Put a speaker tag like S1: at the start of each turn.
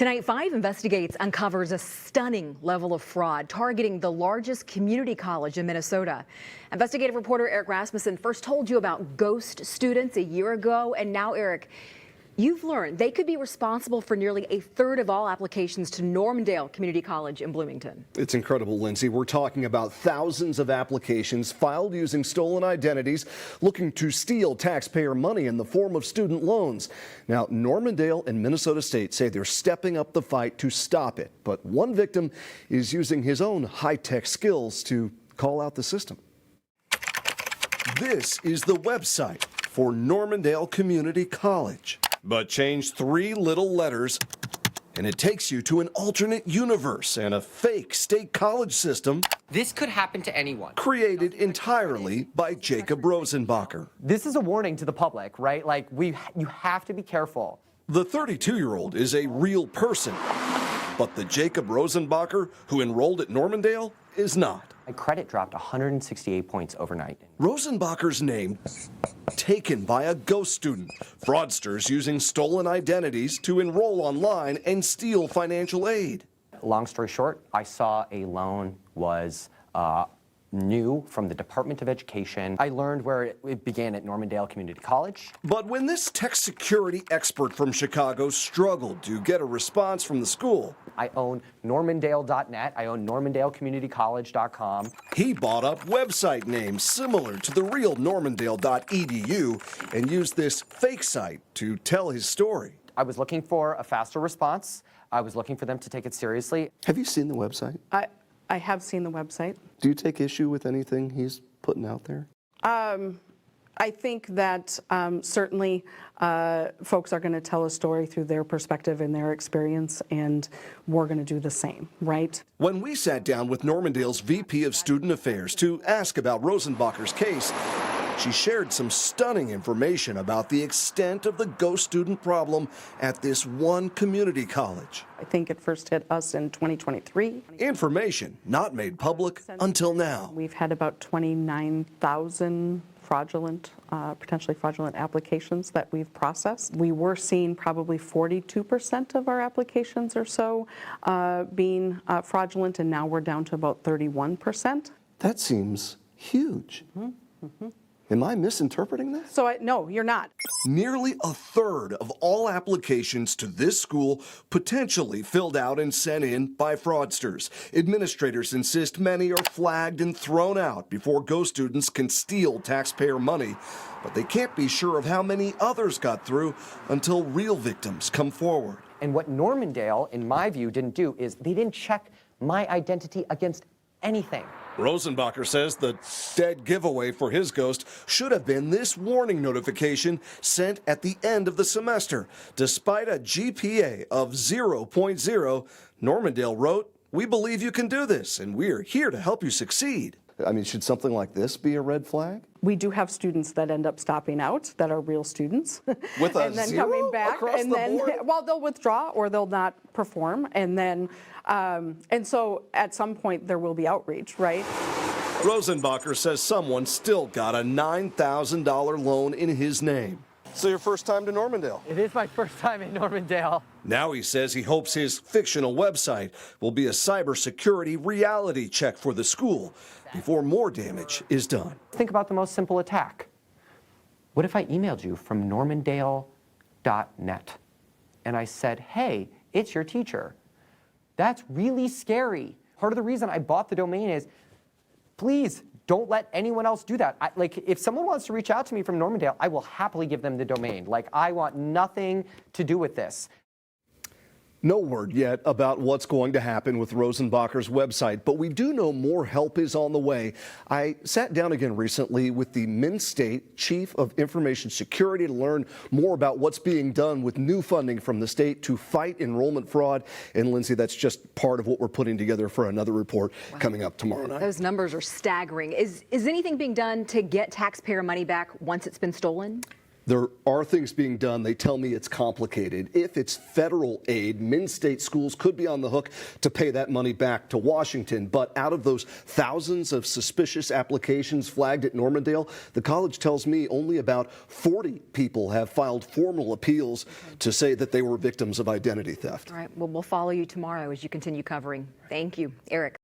S1: Tonight, 5 Investigates uncovers a stunning level of fraud targeting the largest community college in Minnesota. Investigative reporter Eric Rasmussen first told you about ghost students a year ago, and now, Eric, you've learned they could be responsible for nearly a third of all applications to Normandale Community College in Bloomington.
S2: It's incredible, Lindsay. We're talking about thousands of applications filed using stolen identities, looking to steal taxpayer money in the form of student loans. Now, Normandale and Minnesota State say they're stepping up the fight to stop it. But one victim is using his own high-tech skills to call out the system. This is the website for Normandale Community College. But change 3 little letters, and it takes you to an alternate universe and a fake state college system.
S3: This could happen to anyone.
S2: Created entirely by Jacob Rosenbacher.
S3: This is a warning to the public, right? Like, you have to be careful.
S2: The 32-year-old is a real person, but the Jacob Rosenbacher who enrolled at Normandale is not.
S3: My credit dropped 168 points overnight.
S2: Rosenbacher's name taken by a ghost student. Fraudsters using stolen identities to enroll online and steal financial aid.
S3: Long story short, I saw a loan was new from the Department of Education. I learned where it began at Normandale Community College.
S2: But when this tech security expert from Chicago struggled to get a response from the school,
S3: I own normandale.net. I own normandaleCommunityCollege.com.
S2: He bought up website names similar to the real normandale.edu and used this fake site to tell his story.
S3: I was looking for a faster response. I was looking for them to take it seriously.
S2: Have you seen the website?
S4: I have seen the website.
S2: Do you take issue with anything he's putting out there?
S4: I think that certainly folks are going to tell a story through their perspective and their experience, and we're going to do the same, right?
S2: When we sat down with Normandale's VP of Student Affairs to ask about Rosenbacher's case, she shared some stunning information about the extent of the ghost student problem at this one community college.
S4: I think it first hit us in 2023.
S2: Information not made public until now.
S4: We've had about 29,000 potentially fraudulent applications that we've processed. We were seeing probably 42% of our applications or so being fraudulent, and now we're down to about 31%.
S2: That seems huge. Am I misinterpreting that?
S4: So no, you're not.
S2: Nearly a third of all applications to this school potentially filled out and sent in by fraudsters. Administrators insist many are flagged and thrown out before ghost students can steal taxpayer money. But they can't be sure of how many others got through until real victims come forward.
S3: And what Normandale, in my view, didn't do is they didn't check my identity against anything.
S2: Rosenbacher says the dead giveaway for his ghost should have been this warning notification sent at the end of the semester. Despite a GPA of 0.0, Normandale wrote, "We believe you can do this, and we're here to help you succeed." I mean, should something like this be a red flag?
S4: We do have students that end up stopping out that are real students.
S2: With a
S4: and then
S2: zero
S4: coming back,
S2: across
S4: and
S2: the
S4: then
S2: board?
S4: well, they'll withdraw or they'll not perform, and then and so at some point there will be outreach, right?
S2: Rosenbacher says someone still got a $9,000 loan in his name. So your first time to Normandale?
S3: It is my first time in Normandale.
S2: Now he says he hopes his fictional website will be a cybersecurity reality check for the school before more damage is done.
S3: Think about the most simple attack. What if I emailed you from normandale.net and I said, hey, it's your teacher? That's really scary. Part of the reason I bought the domain is, please don't let anyone else do that. If someone wants to reach out to me from Normandale, I will happily give them the domain. I want nothing to do with this. No word yet about what's going to happen with Rosenbacher's website, but we do know more help is on the way. I sat down again recently with the Min State Chief of Information Security to learn more about what's being done with new funding from the state to fight enrollment fraud. And Lindsay, that's just part of what we're putting together for another report coming up tomorrow night.
S1: Those numbers are staggering. Is anything being done to get taxpayer money back once it's been stolen?
S5: There are things being done. They tell me it's complicated. If it's federal aid, Min-State schools could be on the hook to pay that money back to Washington. But out of those thousands of suspicious applications flagged at Normandale, the college tells me only about 40 people have filed formal appeals to say that they were victims of identity theft.
S1: All right, well, we'll follow you tomorrow as you continue covering. Thank you, Eric.